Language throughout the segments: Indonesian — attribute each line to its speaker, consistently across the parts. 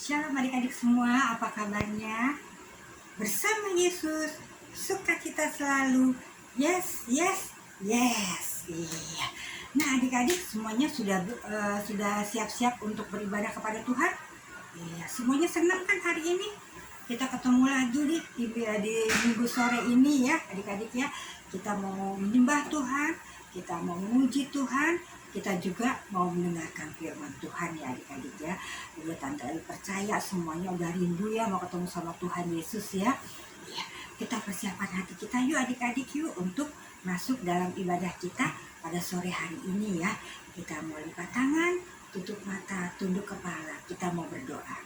Speaker 1: Shalom adik-adik semua, apa kabarnya? Bersama Yesus, sukacita selalu. Yes, yes, yes. Iya. Nah, adik-adik semuanya sudah siap-siap untuk beribadah kepada Tuhan? Iya, semuanya senang kan hari ini? Kita ketemu lagi di minggu sore ini ya, adik-adik ya. Kita mau menyembah Tuhan, kita mau memuji Tuhan, kita juga mau mendengarkan firman Tuhan ya adik-adik ya. Ya Tante Eli percaya semuanya udah rindu ya mau ketemu sama Tuhan Yesus ya. Ya, kita persiapkan hati kita yuk adik-adik yuk untuk masuk dalam ibadah kita pada sore hari ini ya. Kita mau lipat tangan, tutup mata, tunduk kepala, kita mau berdoa.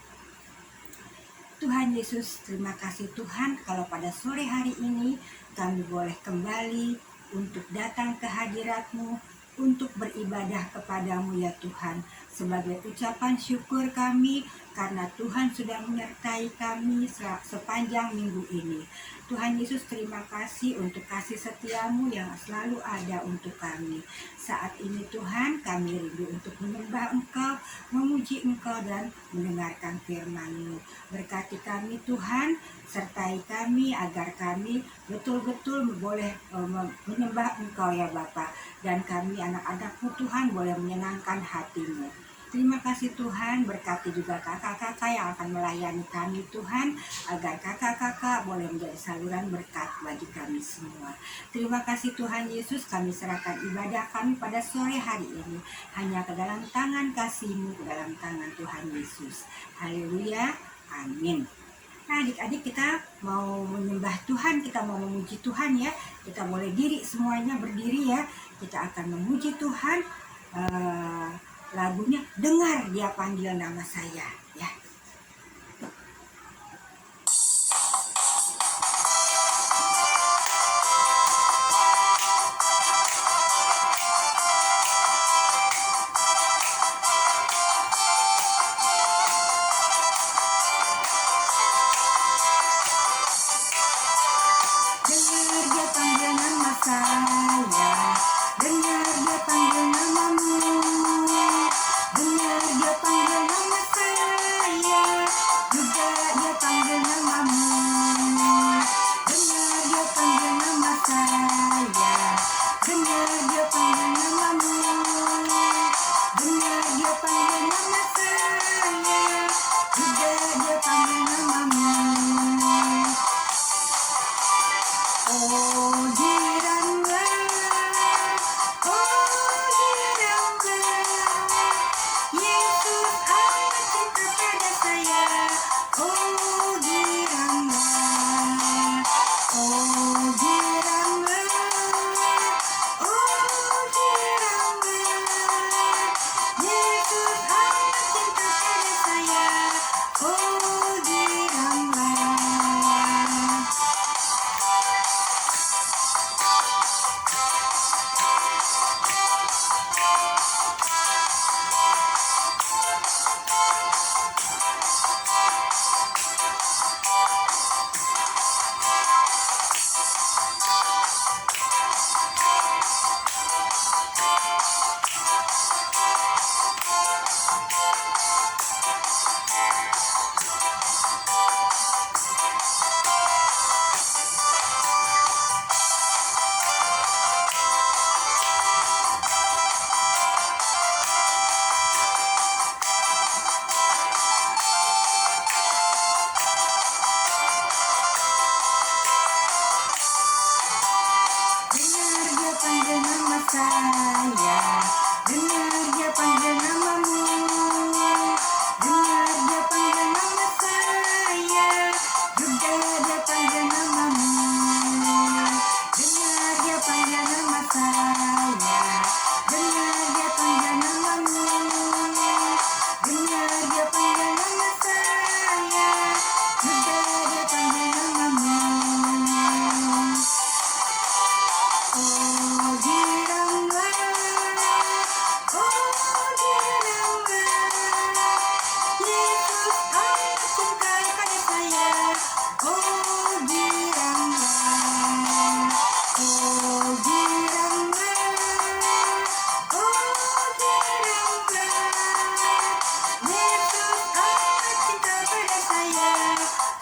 Speaker 1: Tuhan Yesus, terima kasih Tuhan kalau pada sore hari ini kami boleh kembali untuk datang ke hadirat-Mu, untuk beribadah kepadamu ya Tuhan. Sebagai ucapan syukur kami karena Tuhan sudah menyertai kami sepanjang minggu ini. Tuhan Yesus, terima kasih untuk kasih setiamu yang selalu ada untuk kami. Saat ini Tuhan, kami rindu untuk menyembah Engkau, memuji Engkau dan mendengarkan firman-Mu. Berkati kami Tuhan, sertai kami agar kami betul-betul boleh menyembah Engkau ya Bapa. Dan kami anak-anak-Mu Tuhan boleh menyenangkan hati-Mu. Terima kasih Tuhan, berkati juga kakak-kakak yang akan melayani kami Tuhan, agar kakak-kakak boleh menjadi saluran berkat bagi kami semua. Terima kasih Tuhan Yesus, kami serahkan ibadah kami pada sore hari ini hanya ke dalam tangan kasih-Mu, ke dalam tangan Tuhan Yesus. Haleluya, amin. Nah adik-adik, kita mau menyembah Tuhan, kita mau memuji Tuhan ya. Kita boleh diri semuanya, berdiri ya. Kita akan memuji Tuhan. Lagunya Dengar Dia Panggil Nama Saya ya.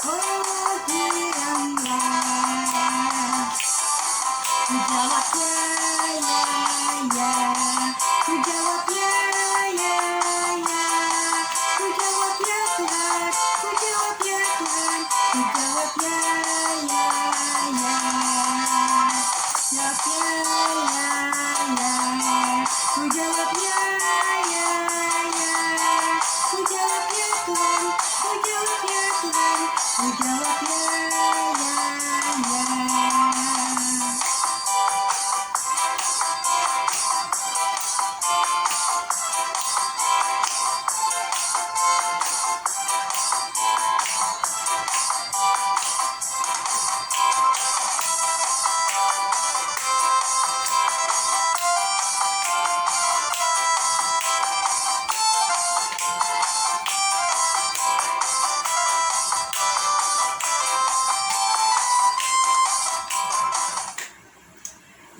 Speaker 1: oh giranglah. Ku jawab ya, ya, ku jawab ya, ya, ya, ku jawab ya Tuhan, ku jawab ya Tuhan, ku jawab ya, ya, ya, jawab ya, ya, ya, ku jawab ya, ya, ya, ku jawab ya Tuhan, ku jawab ya Tuhan, ku jawab ya, ya, ya.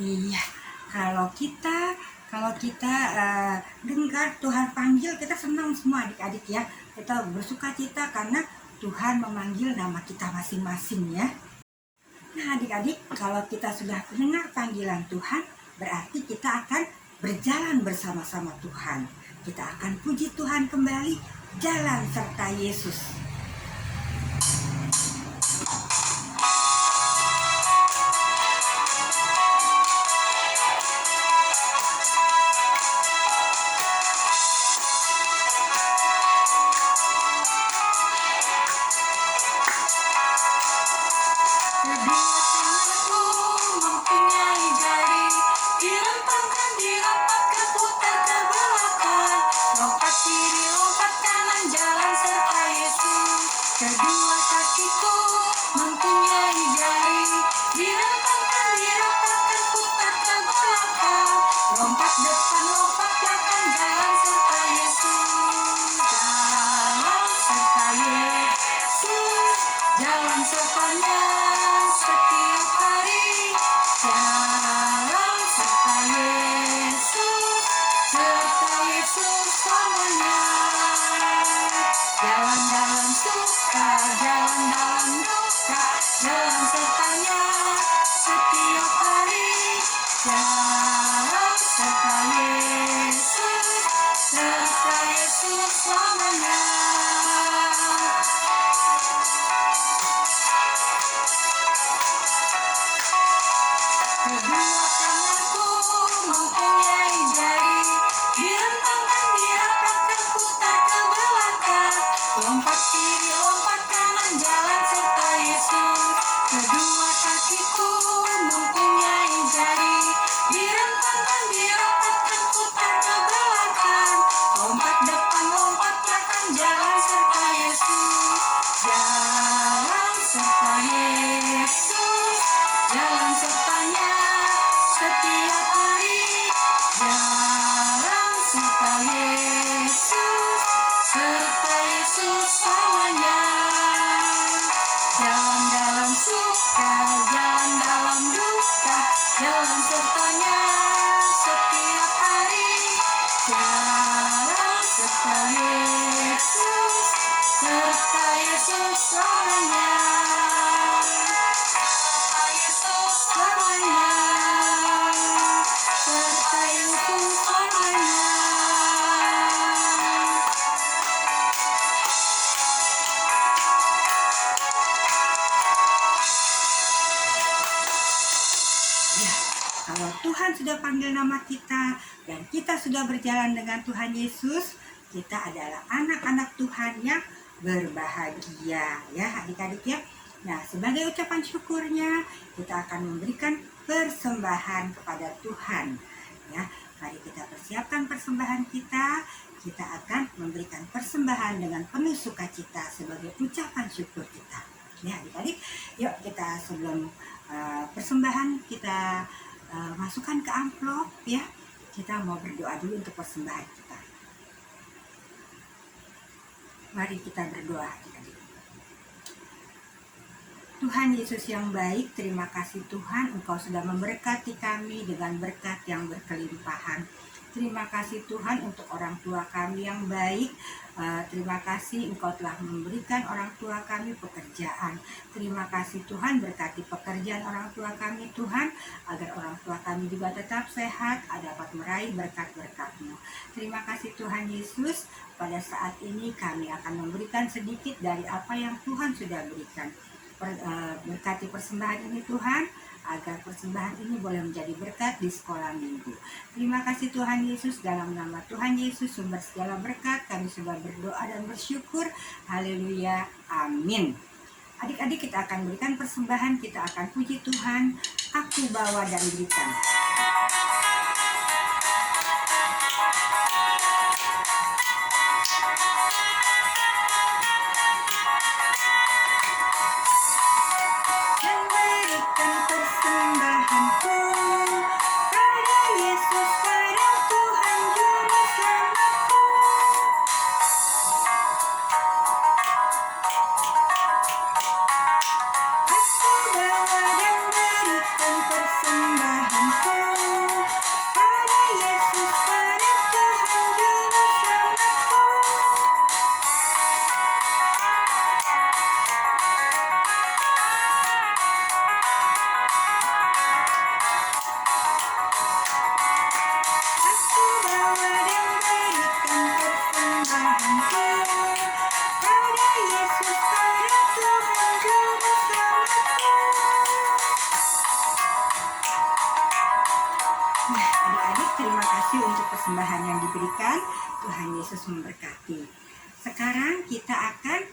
Speaker 1: Iya, kalau kita dengar Tuhan panggil, kita senang semua adik-adik ya. Kita bersuka cita karena Tuhan memanggil nama kita masing-masing ya. Nah adik-adik, kalau kita sudah mendengar panggilan Tuhan, berarti kita akan berjalan bersama-sama Tuhan. Kita akan puji Tuhan kembali, jalan serta Yesus. Kedua kakiku mempunyai jari, direntangkan, dirapatkan, putar ke belakang, lompat depan, lompat belakang, jalan serta Yesus, jalan serta Yesus, jalan sertanya setiap hari, jalan serta Yesus selamanya. Jalan dalam suka, jalan dalam duka, jalan sertanya setiap hari. Jalan serta Yesus selamanya. Kedua tanganku mempunyai jari, direntangkan, dirapatkan, putar ke belakang, lompat kiri, lompat kanan, jalan serta Yesus. Kedua kakiku mempunyai jari, direntangkan, dirapatkan, putar ke belakang, lompat depan, lompat belakang, jalan serta Yesus. Jalan serta Yesus, jalan sertanya setiap hari. Jalan serta Yesus selamanya. Jalan dalam suka, jalan dalam duka, jalan sertanya setiap hari. Jalan serta Yesus selamanya. Serta Yesus selamanya. Serta Yesus selamanya. Kalau Tuhan sudah panggil nama kita dan kita sudah berjalan dengan Tuhan Yesus, kita adalah anak-anak Tuhan yang berbahagia ya adik-adik ya. Nah sebagai ucapan syukurnya kita akan memberikan persembahan kepada Tuhan ya. Mari kita persiapkan persembahan kita. Kita akan memberikan persembahan dengan penuh sukacita sebagai ucapan syukur kita ya adik-adik. Yuk kita sebelum persembahan kita masukkan ke amplop ya. Kita mau berdoa dulu untuk persembahan kita. Mari kita berdoa adik-adik. Tuhan Yesus yang baik, terima kasih Tuhan Engkau sudah memberkati kami dengan berkat yang berkelimpahan. Terima kasih Tuhan untuk orang tua kami yang baik. Terima kasih Engkau telah memberikan orang tua kami pekerjaan. Terima kasih Tuhan, berkati pekerjaan orang tua kami Tuhan, agar orang tua kami juga tetap sehat, dapat meraih berkat-berkat-Mu. Terima kasih Tuhan Yesus, pada saat ini kami akan memberikan sedikit dari apa yang Tuhan sudah berikan. Berkati persembahan ini Tuhan, agar persembahan ini boleh menjadi berkat di sekolah minggu. Terima kasih Tuhan Yesus, dalam nama Tuhan Yesus sumber segala berkat, kami sudah berdoa dan bersyukur. Haleluya, amin. Adik-adik, kita akan berikan persembahan, kita akan puji Tuhan. Aku bawa dan berikan. Terima kasih untuk persembahan yang diberikan. Tuhan Yesus memberkati. Sekarang kita akan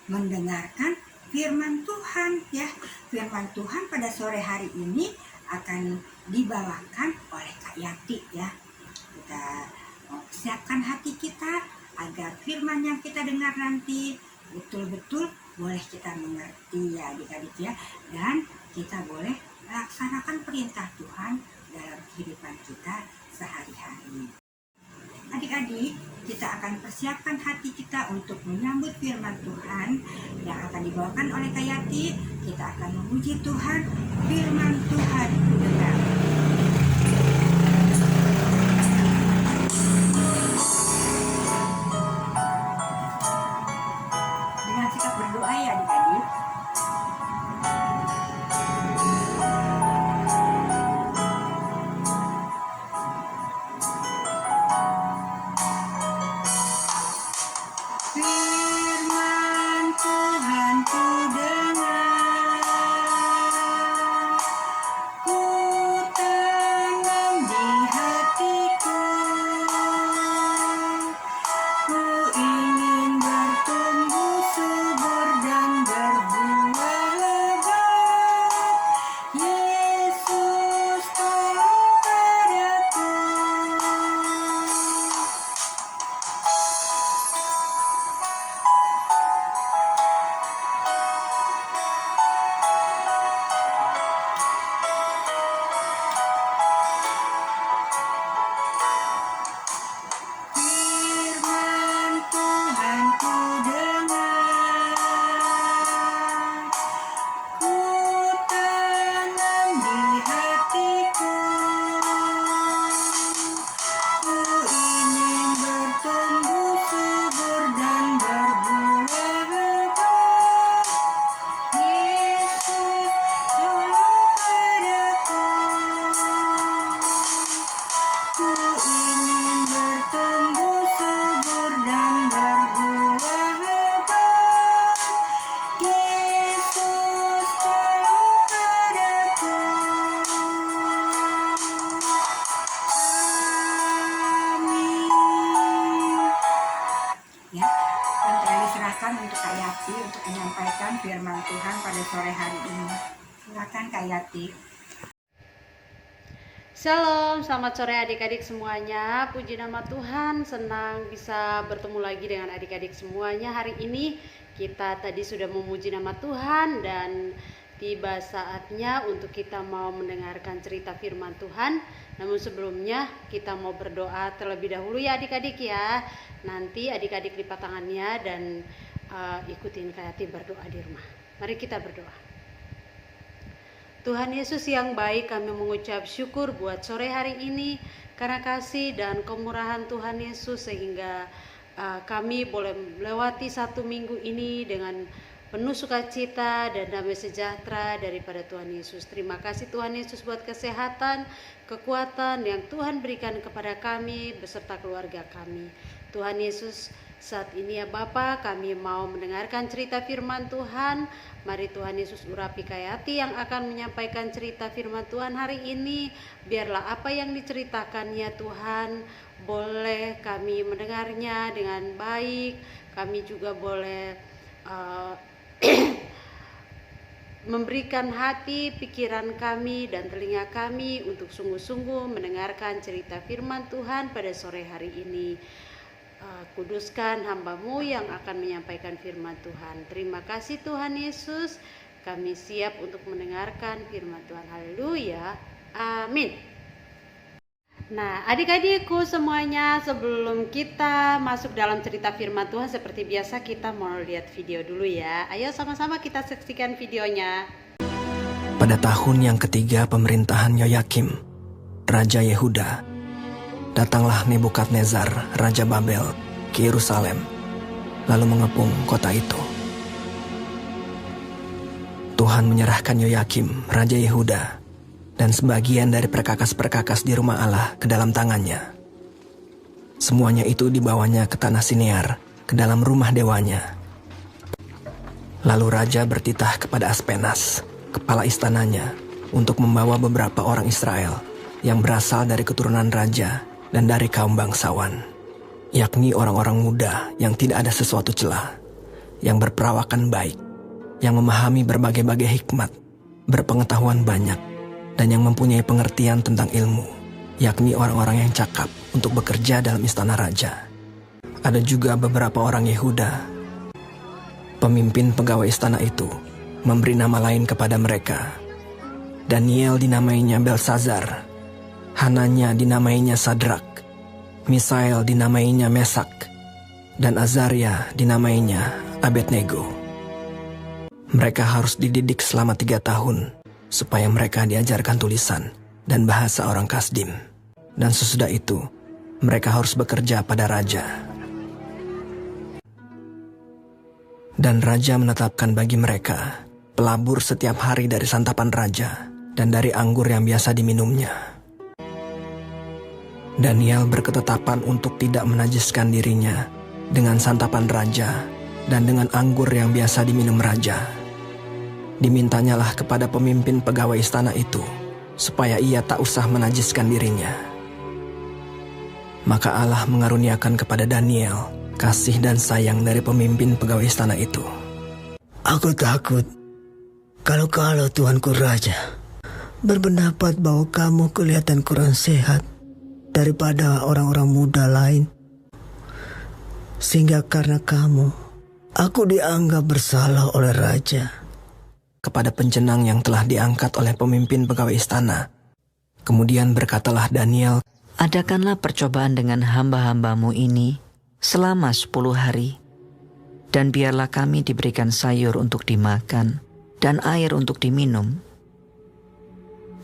Speaker 1: mendengarkan firman Tuhan ya. Firman Tuhan pada sore hari ini akan dibawakan oleh Kak Yati ya. Kita siapkan hati kita agar firman yang kita dengar nanti betul-betul boleh kita mengerti ya adik-adik ya. Dan kita boleh laksanakan perintah Tuhan dalam kehidupan kita sehari-hari. Adik-adik, kita akan persiapkan hati kita untuk menyambut firman Tuhan yang akan dibawakan oleh Kak Yati. Kita akan memuji Tuhan, firman Tuhan ku dengar. Dengan sikap berdoa ya adik-adik. Firman Tuhan ku dengar, ku tanam di hatiku, ku ingin bertumbuh subur dan berbuah lebat. Yesus tolong padaku. Firman Tuhan ku dengar, ku tanam di hatiku, ku ingin bertumbuh subur dan berbuah lebat. Yesus tolong padaku, ku ingin bertumbuh subur dan berbuah lebat. Yesus tolong padaku. Amin. Ya, dan telah diserahkan untuk Kak Yati untuk menyampaikan firman Tuhan pada sore hari ini. Silakan Kak Yati.
Speaker 2: Shalom, selamat sore adik-adik semuanya. Puji nama Tuhan, senang bisa bertemu lagi dengan adik-adik semuanya. Hari ini kita tadi sudah memuji nama Tuhan dan tiba saatnya untuk kita mau mendengarkan cerita firman Tuhan. Namun sebelumnya kita mau berdoa terlebih dahulu ya adik-adik ya. Nanti adik-adik lipat tangannya dan ikutin Kak Yati berdoa di rumah. Mari kita berdoa. Tuhan Yesus yang baik, kami mengucap syukur buat sore hari ini. karena kasih dan kemurahan Tuhan Yesus, sehingga kami boleh melewati 1 minggu ini dengan penuh sukacita dan damai sejahtera daripada Tuhan Yesus. Terima kasih Tuhan Yesus buat kesehatan, kekuatan yang Tuhan berikan kepada kami beserta keluarga kami. Tuhan Yesus, saat ini ya Bapa, kami mau mendengarkan cerita firman Tuhan. Mari Tuhan Yesus urapi Kayati yang akan menyampaikan cerita firman Tuhan hari ini. Biarlah apa yang diceritakan ya Tuhan, boleh kami mendengarnya dengan baik. Kami juga boleh memberikan hati, pikiran kami dan telinga kami untuk sungguh-sungguh mendengarkan cerita firman Tuhan pada sore hari ini. Kuduskan hamba-Mu yang akan menyampaikan firman Tuhan. Terima kasih Tuhan Yesus, kami siap untuk mendengarkan firman Tuhan. Haleluya, amin. Nah, adik-adikku semuanya, sebelum kita masuk dalam cerita firman Tuhan, seperti biasa kita mau lihat video dulu ya. Ayo sama-sama kita saksikan videonya.
Speaker 3: Pada tahun yang ketiga pemerintahan Yoyakim, Raja Yehuda, datanglah Nebukadnezar, Raja Babel, ke Yerusalem, lalu mengepung kota itu. Tuhan menyerahkan Yoyakim, Raja Yehuda, dan sebagian dari perkakas-perkakas di rumah Allah ke dalam tangannya. Semuanya itu dibawanya ke tanah Sinear, ke dalam rumah dewanya. Lalu Raja bertitah kepada Aspenas, kepala istananya, untuk membawa beberapa orang Israel yang berasal dari keturunan raja dan dari kaum bangsawan, yakni orang-orang muda yang tidak ada sesuatu celah, yang berperawakan baik, yang memahami berbagai-bagai hikmat, berpengetahuan banyak, dan yang mempunyai pengertian tentang ilmu, yakni orang-orang yang cakap untuk bekerja dalam istana raja. Ada juga beberapa orang Yehuda. Pemimpin pegawai istana itu memberi nama lain kepada mereka. Daniel dinamainya Belsazar, Hananya dinamainya Sadrak, Misael dinamainya Mesak, dan Azaria dinamainya Abednego. Mereka harus dididik selama 3 tahun, supaya mereka diajarkan tulisan dan bahasa orang Kasdim. Dan sesudah itu, mereka harus bekerja pada raja. Dan raja menetapkan bagi mereka pelabur setiap hari dari santapan raja dan dari anggur yang biasa diminumnya. Daniel berketetapan untuk tidak menajiskan dirinya dengan santapan raja dan dengan anggur yang biasa diminum raja. Dimintanyalah kepada pemimpin pegawai istana itu supaya ia tak usah menajiskan dirinya. Maka Allah mengaruniakan kepada Daniel kasih dan sayang dari pemimpin pegawai istana itu.
Speaker 4: Aku takut kalau Tuanku Raja berpendapat bahwa kamu kelihatan kurang sehat daripada orang-orang muda lain, sehingga karena kamu, aku dianggap bersalah oleh raja.
Speaker 3: Kepada pencenang yang telah diangkat oleh pemimpin pegawai istana, kemudian berkatalah Daniel,
Speaker 5: Adakanlah percobaan dengan hamba-hambamu ini selama 10 hari, dan biarlah kami diberikan sayur untuk dimakan dan air untuk diminum.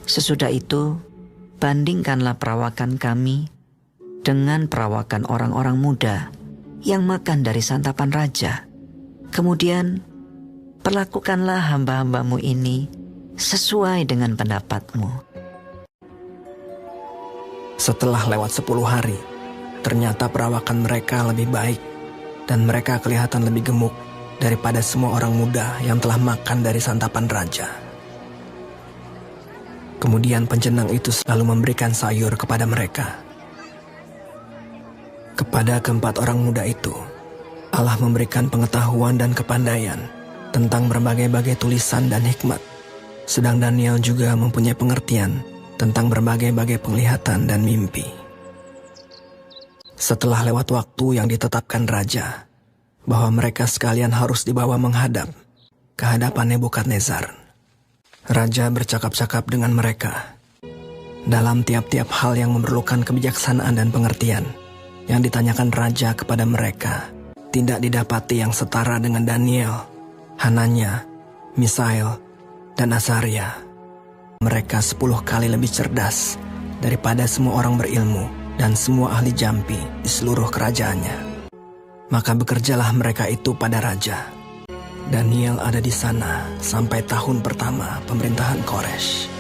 Speaker 5: Sesudah itu, bandingkanlah perawakan kami dengan perawakan orang-orang muda yang makan dari santapan raja. Kemudian, perlakukanlah hamba-hambamu ini sesuai dengan pendapatmu.
Speaker 3: Setelah lewat 10 hari, ternyata perawakan mereka lebih baik dan mereka kelihatan lebih gemuk daripada semua orang muda yang telah makan dari santapan raja. Kemudian pencenang itu selalu memberikan sayur kepada mereka. Kepada keempat orang muda itu, Allah memberikan pengetahuan dan kepandaian tentang berbagai-bagai tulisan dan hikmat. Sedang Daniel juga mempunyai pengertian tentang berbagai-bagai penglihatan dan mimpi. Setelah lewat waktu yang ditetapkan raja, bahwa mereka sekalian harus dibawa menghadap ke hadapan Nebukadnezar, raja bercakap-cakap dengan mereka. Dalam tiap-tiap hal yang memerlukan kebijaksanaan dan pengertian, yang ditanyakan raja kepada mereka, tidak didapati yang setara dengan Daniel, Hananya, Misael, dan Azaria. Mereka 10 kali lebih cerdas daripada semua orang berilmu dan semua ahli jampi di seluruh kerajaannya. Maka bekerjalah mereka itu pada raja. Daniel ada di sana sampai tahun pertama pemerintahan Koresh.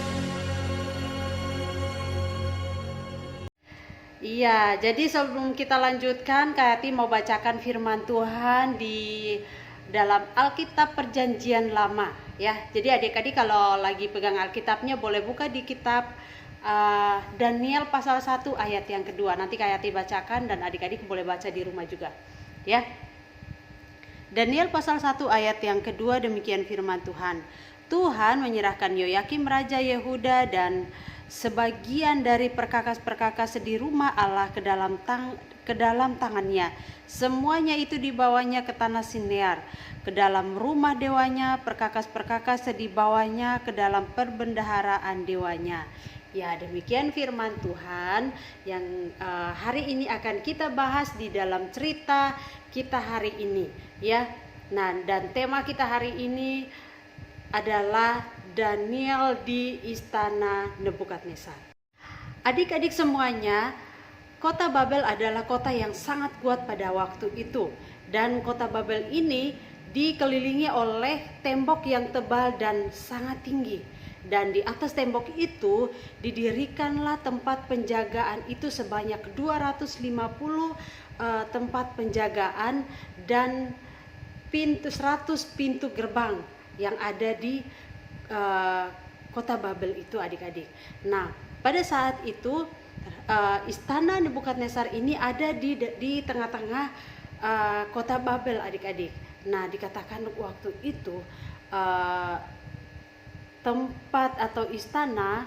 Speaker 2: Iya, jadi sebelum kita lanjutkan, Kak Yati mau bacakan firman Tuhan di dalam Alkitab Perjanjian Lama ya. Jadi adik-adik kalau lagi pegang Alkitabnya boleh buka di kitab Daniel pasal 1 ayat yang kedua. Nanti Kak Yati bacakan dan adik-adik boleh baca di rumah juga ya. Daniel pasal 1 ayat yang kedua, demikian firman Tuhan. Tuhan menyerahkan Yoyakim Raja Yehuda dan sebagian dari perkakas-perkakas di rumah Allah ke dalam tangannya. Semuanya itu dibawanya ke tanah Sinear, ke dalam rumah dewanya, perkakas-perkakas dibawanya ke dalam perbendaharaan dewanya. Ya, demikian firman Tuhan yang hari ini akan kita bahas di dalam cerita kita hari ini ya. Nah, dan tema kita hari ini adalah Daniel di istana Nebukadnezar. Adik-adik semuanya, kota Babel adalah kota yang sangat kuat pada waktu itu. Dan kota Babel ini dikelilingi oleh tembok yang tebal dan sangat tinggi. Dan di atas tembok itu didirikanlah tempat penjagaan itu sebanyak 250 tempat penjagaan dan 100 pintu gerbang yang ada di kota Babel itu adik-adik. Nah, pada saat itu istana Nebukadnezar ini ada di tengah-tengah kota Babel adik-adik. Nah, dikatakan waktu itu tempat atau istana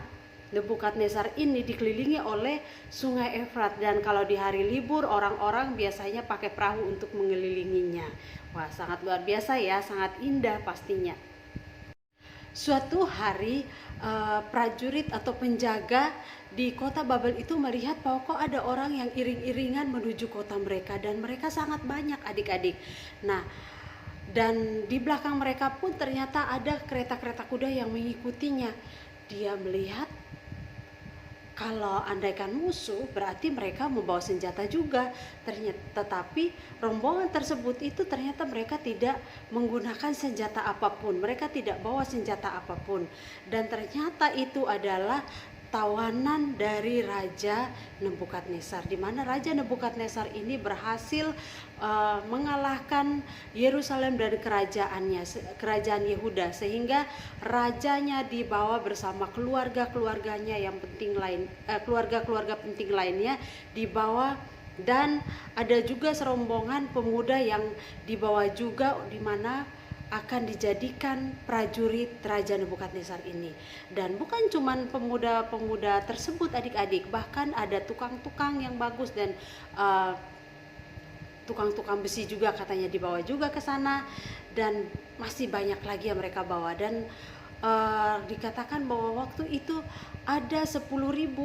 Speaker 2: Nebukadnezar ini dikelilingi oleh sungai Efrat, dan kalau di hari libur orang-orang biasanya pakai perahu untuk mengelilinginya. Wah, sangat luar biasa ya, sangat indah pastinya. Suatu hari prajurit atau penjaga di kota Babel itu melihat bahwa kok ada orang yang iring-iringan menuju kota mereka, dan mereka sangat banyak adik-adik. Nah, dan di belakang mereka pun ternyata ada kereta-kereta kuda yang mengikutinya. Dia melihat kalau andaikan musuh berarti mereka membawa senjata juga. Tetapi rombongan tersebut itu ternyata mereka tidak menggunakan senjata apapun. Mereka tidak bawa senjata apapun. Dan ternyata itu adalah tawanan dari Raja Nebukadnezar, di mana Raja Nebukadnezar ini berhasil mengalahkan Yerusalem dari kerajaan Yehuda, sehingga rajanya dibawa bersama keluarga-keluarganya yang penting keluarga-keluarga penting lainnya dibawa, dan ada juga serombongan pemuda yang dibawa juga, di mana akan dijadikan prajurit Raja Nebukadnezar ini. Dan bukan cuman pemuda-pemuda tersebut adik-adik, bahkan ada tukang-tukang yang bagus dan tukang-tukang besi juga katanya dibawa juga ke sana, dan masih banyak lagi yang mereka bawa. Dan dikatakan bahwa waktu itu ada 10.000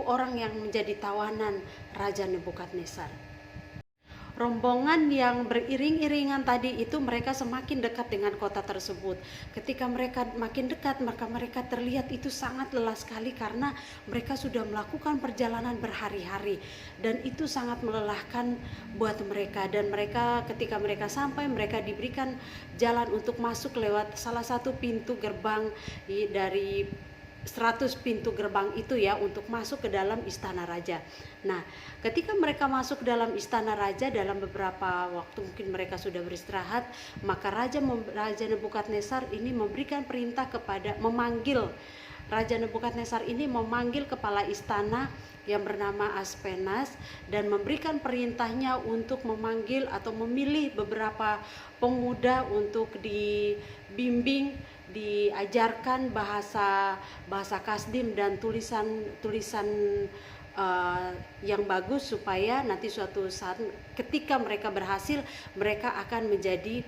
Speaker 2: orang yang menjadi tawanan Raja Nebukadnezar. Rombongan yang beriring-iringan tadi itu mereka semakin dekat dengan kota tersebut. Ketika mereka makin dekat, maka mereka terlihat itu sangat lelah sekali karena mereka sudah melakukan perjalanan berhari-hari, dan itu sangat melelahkan buat mereka. Dan mereka ketika mereka sampai, mereka diberikan jalan untuk masuk lewat salah satu pintu gerbang dari 100 pintu gerbang itu ya, untuk masuk ke dalam istana raja. Nah, ketika mereka masuk ke dalam istana raja, dalam beberapa waktu mungkin mereka sudah beristirahat, maka Raja Nebukadnezar ini memberikan perintah Raja Nebukadnezar ini memanggil kepala istana yang bernama Aspenas, dan memberikan perintahnya untuk memanggil atau memilih beberapa pemuda untuk dibimbing, diajarkan bahasa Kasdim dan tulisan yang bagus, supaya nanti suatu saat ketika mereka berhasil, mereka akan menjadi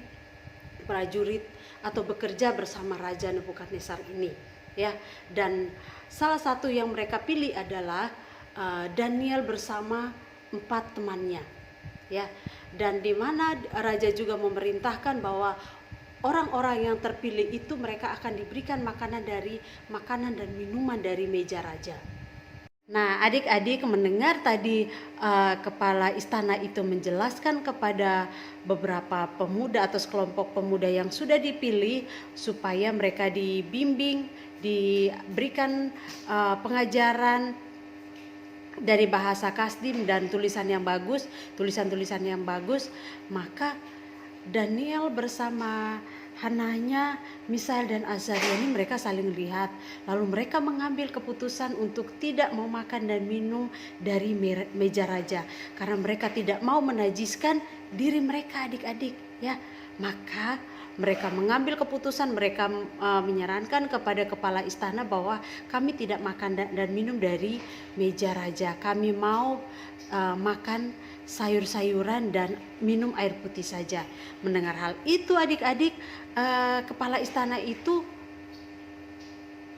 Speaker 2: prajurit atau bekerja bersama Raja Nebukadnezar ini ya. Dan salah satu yang mereka pilih adalah Daniel bersama 4 temannya ya. Dan di mana raja juga memerintahkan bahwa orang-orang yang terpilih itu mereka akan diberikan makanan dan minuman dari meja raja. Nah, adik-adik mendengar tadi kepala istana itu menjelaskan kepada beberapa pemuda atau sekelompok pemuda yang sudah dipilih supaya mereka dibimbing, diberikan pengajaran dari bahasa Kasdim dan tulisan-tulisan yang bagus, maka Daniel bersama Hananya, Misael dan Azaria ini mereka saling lihat, lalu mereka mengambil keputusan untuk tidak mau makan dan minum dari meja raja karena mereka tidak mau menajiskan diri mereka, adik-adik, ya. Maka mereka mengambil keputusan, mereka menyarankan kepada kepala istana bahwa kami tidak makan dan minum dari meja raja, kami mau makan sayur-sayuran dan minum air putih saja. Mendengar hal itu adik-adik, kepala istana itu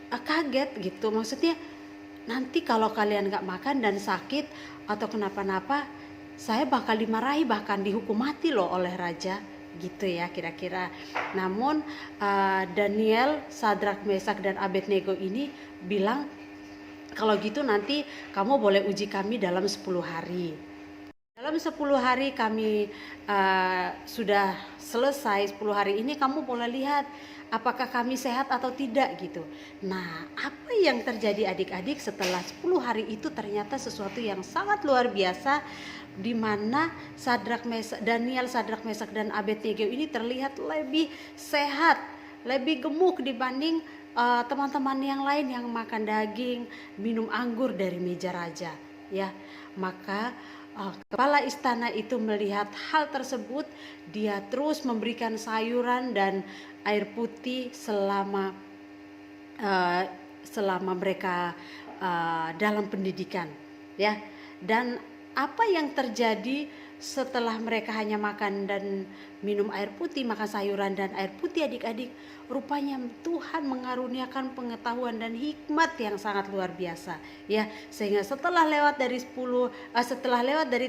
Speaker 2: kaget gitu. Maksudnya nanti kalau kalian gak makan dan sakit atau kenapa-napa, saya bakal dimarahi, bahkan dihukum mati loh oleh raja, gitu ya kira-kira. Namun Daniel, Sadrak, Mesak dan Abednego ini bilang, kalau gitu nanti kamu boleh uji kami dalam 10 hari. Dalam 10 hari kami sudah selesai, 10 hari ini kamu boleh lihat apakah kami sehat atau tidak gitu. Nah, apa yang terjadi adik-adik setelah 10 hari itu ternyata sesuatu yang sangat luar biasa, di mana Daniel, Sadrak, Mesak dan Abednego ini terlihat lebih sehat, lebih gemuk dibanding teman-teman yang lain yang makan daging, minum anggur dari meja raja, ya. Maka kepala istana itu melihat hal tersebut, dia terus memberikan sayuran dan air putih selama mereka dalam pendidikan, ya. Dan apa yang terjadi setelah mereka hanya makan dan minum air putih, makan sayuran dan air putih, adik-adik, rupanya Tuhan mengaruniakan pengetahuan dan hikmat yang sangat luar biasa, ya. Sehingga setelah lewat dari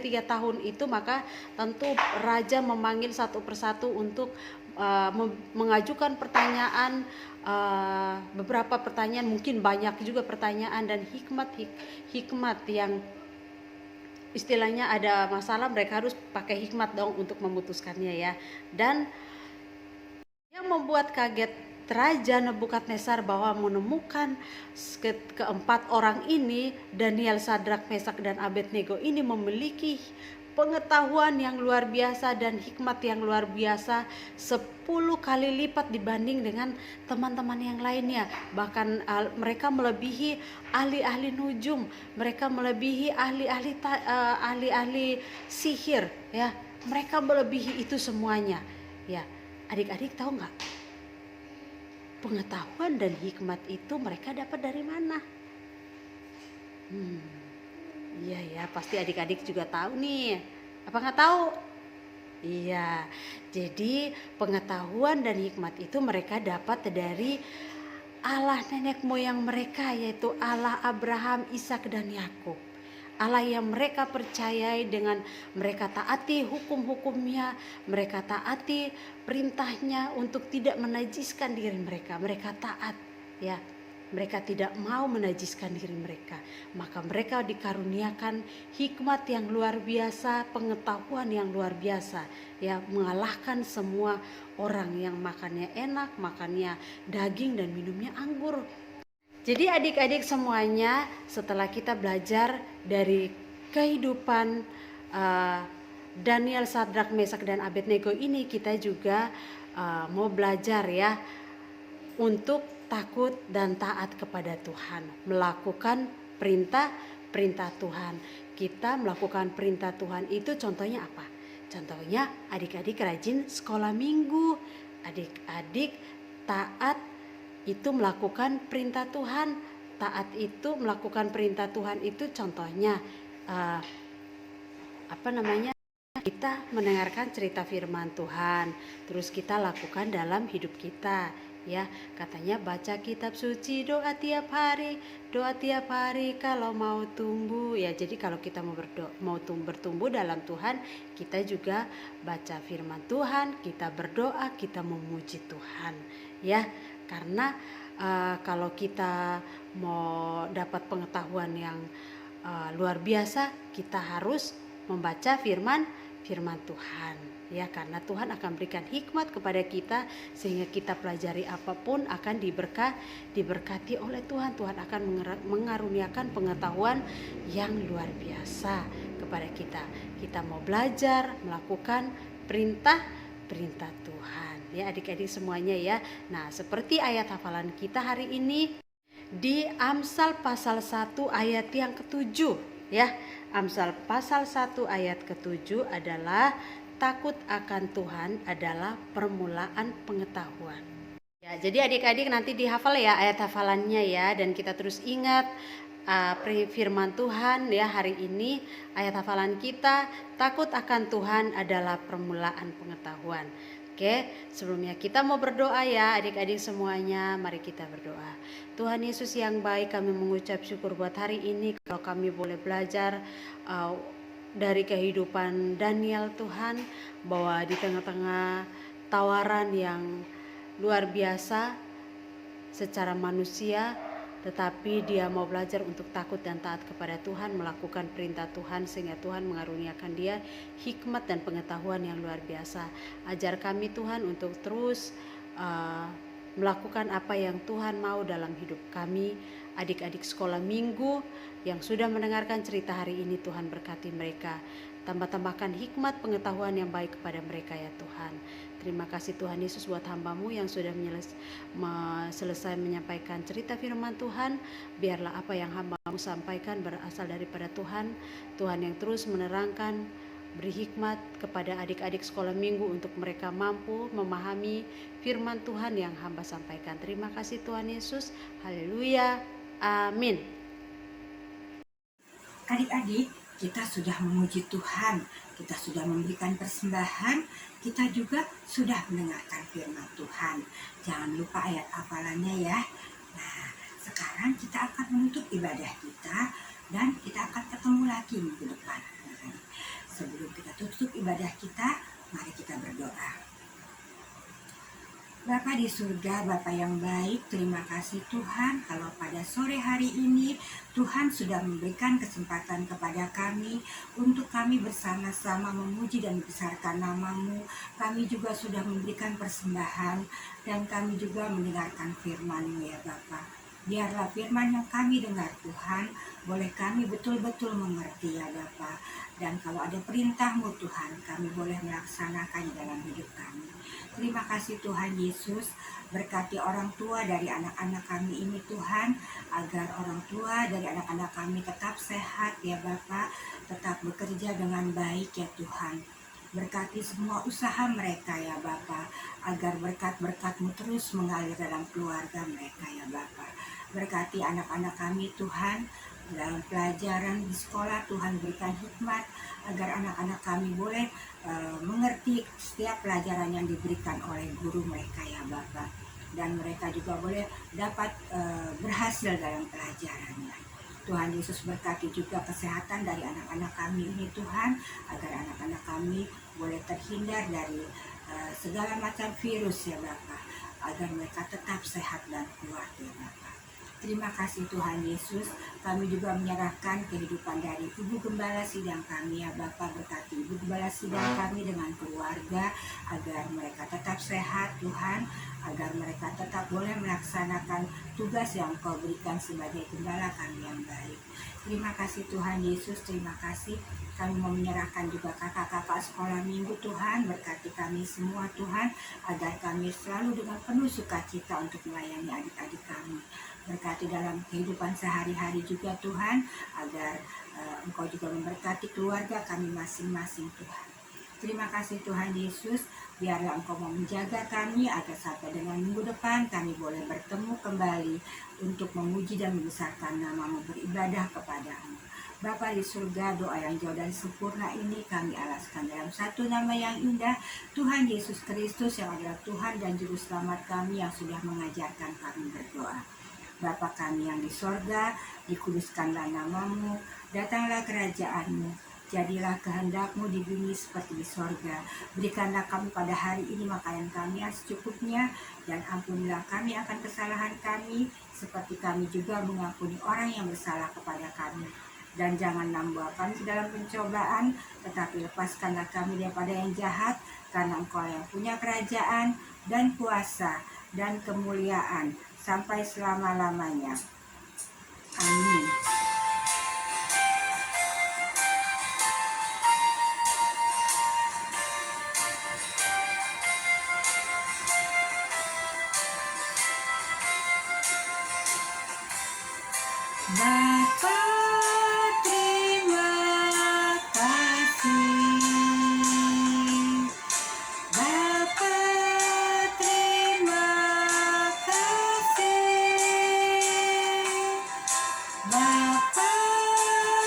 Speaker 2: 3 tahun itu, maka tentu raja memanggil satu persatu untuk mengajukan pertanyaan, beberapa pertanyaan, mungkin banyak juga pertanyaan dan hikmat yang istilahnya ada masalah, mereka harus pakai hikmat dong untuk memutuskannya, ya. Dan yang membuat kaget Raja Nebukadnezar bahwa menemukan keempat orang ini, Daniel, Sadrak, Mesak dan Abednego ini memiliki pengetahuan yang luar biasa dan hikmat yang luar biasa, 10 kali lipat dibanding dengan teman-teman yang lainnya. Bahkan mereka melebihi ahli-ahli nujum, mereka melebihi ahli-ahli sihir, ya. Mereka melebihi itu semuanya, ya. Adik-adik tahu nggak, pengetahuan dan hikmat itu mereka dapat dari mana? Iya ya, pasti adik-adik juga tahu nih. Apa nggak tahu? Iya, jadi pengetahuan dan hikmat itu mereka dapat dari Allah nenek moyang mereka, yaitu Allah Abraham, Ishak dan Yakub. Allah yang mereka percayai, dengan mereka taati hukum-hukumnya, mereka taati perintahnya untuk tidak menajiskan diri mereka. Mereka taat, ya. Mereka tidak mau menajiskan diri mereka. Maka mereka dikaruniakan hikmat yang luar biasa, pengetahuan yang luar biasa, ya, mengalahkan semua orang yang makannya enak, makannya daging dan minumnya anggur. Jadi adik-adik semuanya, setelah kita belajar dari kehidupan Daniel, Sadrak, Mesak dan Abednego ini, kita juga mau belajar, ya, untuk takut dan taat kepada Tuhan, melakukan perintah Tuhan. Kita melakukan perintah Tuhan itu contohnya apa? Contohnya adik-adik rajin sekolah minggu, adik-adik taat itu melakukan perintah Tuhan. Taat itu melakukan perintah Tuhan itu contohnya kita mendengarkan cerita firman Tuhan, terus kita lakukan dalam hidup kita, ya. Katanya baca kitab suci, doa tiap hari kalau mau tumbuh, ya. Jadi kalau kita mau bertumbuh dalam Tuhan, kita juga baca firman Tuhan, kita berdoa, kita memuji Tuhan, ya. Karena kalau kita mau dapat pengetahuan yang luar biasa, kita harus membaca firman Tuhan, ya, karena Tuhan akan berikan hikmat kepada kita sehingga kita pelajari apapun akan diberkati oleh Tuhan. Tuhan akan mengaruniakan pengetahuan yang luar biasa kepada kita. Kita mau belajar melakukan perintah Tuhan, ya adik-adik semuanya ya. Nah, seperti ayat hafalan kita hari ini di Amsal pasal 1 ayat yang ke-7, ya. Amsal pasal 1 ayat ke-7 adalah takut akan Tuhan adalah permulaan pengetahuan. Ya, jadi adik-adik nanti dihafal ya ayat hafalannya ya, dan kita terus ingat firman Tuhan ya hari ini. Ayat hafalan kita, takut akan Tuhan adalah permulaan pengetahuan. Oke, sebelumnya kita mau berdoa ya adik-adik semuanya. Mari kita berdoa. Tuhan Yesus yang baik, kami mengucap syukur buat hari ini kalau kami boleh belajar dari kehidupan Daniel Tuhan, bahwa di tengah-tengah tawaran yang luar biasa secara manusia, tetapi dia mau belajar untuk takut dan taat kepada Tuhan, melakukan perintah Tuhan, sehingga Tuhan mengaruniakan dia hikmat dan pengetahuan yang luar biasa. Ajar kami Tuhan untuk terus melakukan apa yang Tuhan mau dalam hidup kami. Adik-adik sekolah minggu yang sudah mendengarkan cerita hari ini, Tuhan berkati mereka. Tambah-tambahkan hikmat pengetahuan yang baik kepada mereka ya Tuhan. Terima kasih Tuhan Yesus buat hamba-Mu yang sudah selesai menyampaikan cerita firman Tuhan. Biarlah apa yang hamba-Mu sampaikan berasal daripada Tuhan. Tuhan yang terus menerangkan, beri hikmat kepada adik-adik sekolah minggu untuk mereka mampu memahami firman Tuhan yang hamba sampaikan. Terima kasih Tuhan Yesus. Haleluya. Amin.
Speaker 1: Adik-adik, kita sudah memuji Tuhan, kita sudah memberikan persembahan, kita juga sudah mendengarkan firman Tuhan. Jangan lupa ayat hafalannya ya. Nah, sekarang kita akan menutup ibadah kita dan kita akan ketemu lagi minggu depan. Sebelum kita tutup ibadah kita, mari kita berdoa. Bapa di surga, Bapa yang baik, terima kasih Tuhan kalau pada sore hari ini Tuhan sudah memberikan kesempatan kepada kami untuk kami bersama-sama memuji dan membesarkan nama-Mu. Kami juga sudah memberikan persembahan dan kami juga mendengarkan firman-Mu ya Bapa. Biarlah firman yang kami dengar Tuhan, boleh kami betul-betul mengerti ya Bapa. Dan kalau ada perintah-Mu Tuhan, kami boleh melaksanakan dalam hidup kami. Terima kasih Tuhan Yesus, berkati orang tua dari anak-anak kami ini Tuhan, agar orang tua dari anak-anak kami tetap sehat ya Bapa, tetap bekerja dengan baik ya Tuhan. Berkati semua usaha mereka ya Bapa, agar berkat-berkat-Mu terus mengalir dalam keluarga mereka ya Bapa. Berkati anak-anak kami Tuhan, dalam pelajaran di sekolah Tuhan berikan hikmat agar anak-anak kami boleh mengerti setiap pelajaran yang diberikan oleh guru mereka ya Bapa, dan mereka juga boleh dapat berhasil dalam pelajarannya. Tuhan Yesus berkati juga kesehatan dari anak-anak kami ini Tuhan, agar anak-anak kami boleh terhindar dari segala macam virus ya Bapa, agar mereka tetap sehat dan kuat ya Bapa. Terima kasih Tuhan Yesus, kami juga menyerahkan kehidupan dari Ibu Gembala Sidang kami ya Bapa, berkati Ibu Gembala Sidang kami dengan keluarga, agar mereka tetap sehat Tuhan, agar mereka tetap boleh melaksanakan tugas yang Kau berikan sebagai gembala kami yang baik. Terima kasih Tuhan Yesus, terima kasih. Kami mau menyerahkan juga kakak-kakak sekolah minggu Tuhan, berkati kami semua Tuhan, agar kami selalu dengan penuh sukacita untuk melayani adik-adik kami. Berkati dalam kehidupan sehari-hari juga Tuhan, agar Engkau juga memberkati keluarga kami masing-masing Tuhan. Terima kasih Tuhan Yesus, biarlah Engkau mau menjaga kami agar sampai dengan minggu depan kami boleh bertemu kembali untuk memuji dan membesarkan nama-Mu, beribadah kepada-Mu. Bapa di surga, doa yang jauh dan sempurna ini kami alaskan dalam satu nama yang indah, Tuhan Yesus Kristus yang adalah Tuhan dan Juru Selamat kami yang sudah mengajarkan kami berdoa. Bapa kami yang di sorga, dikuduskanlah nama-Mu, datanglah kerajaan-Mu, Jadilah kehendak-Mu di bumi seperti di sorga. Berikanlah kami pada hari ini makanan kami yang secukupnya, dan ampunilah kami akan kesalahan kami, seperti kami juga mengampuni orang yang bersalah kepada kami. Dan jangan membawa kami ke dalam pencobaan, tetapi lepaskanlah kami daripada yang jahat, karena Engkau yang punya kerajaan dan kuasa dan kemuliaan sampai selama-lamanya. Amin. Bapa, terima kasih. Bapa, terima kasih. Bapa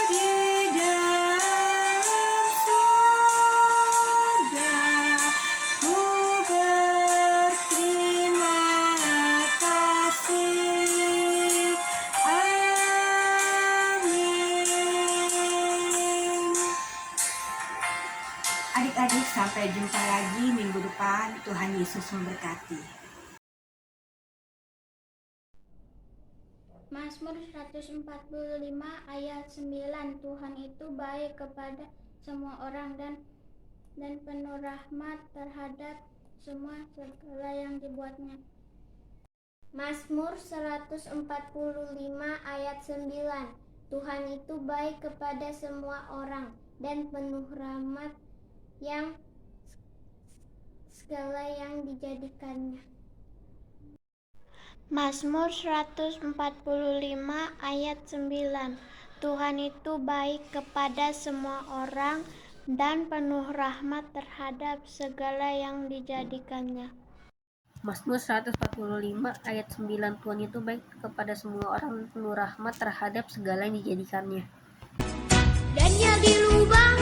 Speaker 1: di dalam surga, ku berterima kasih. Amin. Adik-adik, sampai jumpa lagi minggu depan. Tuhan Yesus memberkati.
Speaker 6: Mazmur 145 ayat 9. Tuhan itu baik kepada semua orang dan penuh rahmat terhadap semua segala yang dibuatnya. Mazmur 145 ayat 9. Tuhan itu baik kepada semua orang dan penuh rahmat yang segala yang dijadikannya. Mazmur 145 ayat 9. Tuhan itu baik kepada semua orang dan penuh rahmat terhadap segala yang dijadikannya.
Speaker 7: Mazmur 145 ayat 9. Tuhan itu baik kepada semua orang dan penuh rahmat terhadap segala yang dijadikannya.
Speaker 6: Dan di lubang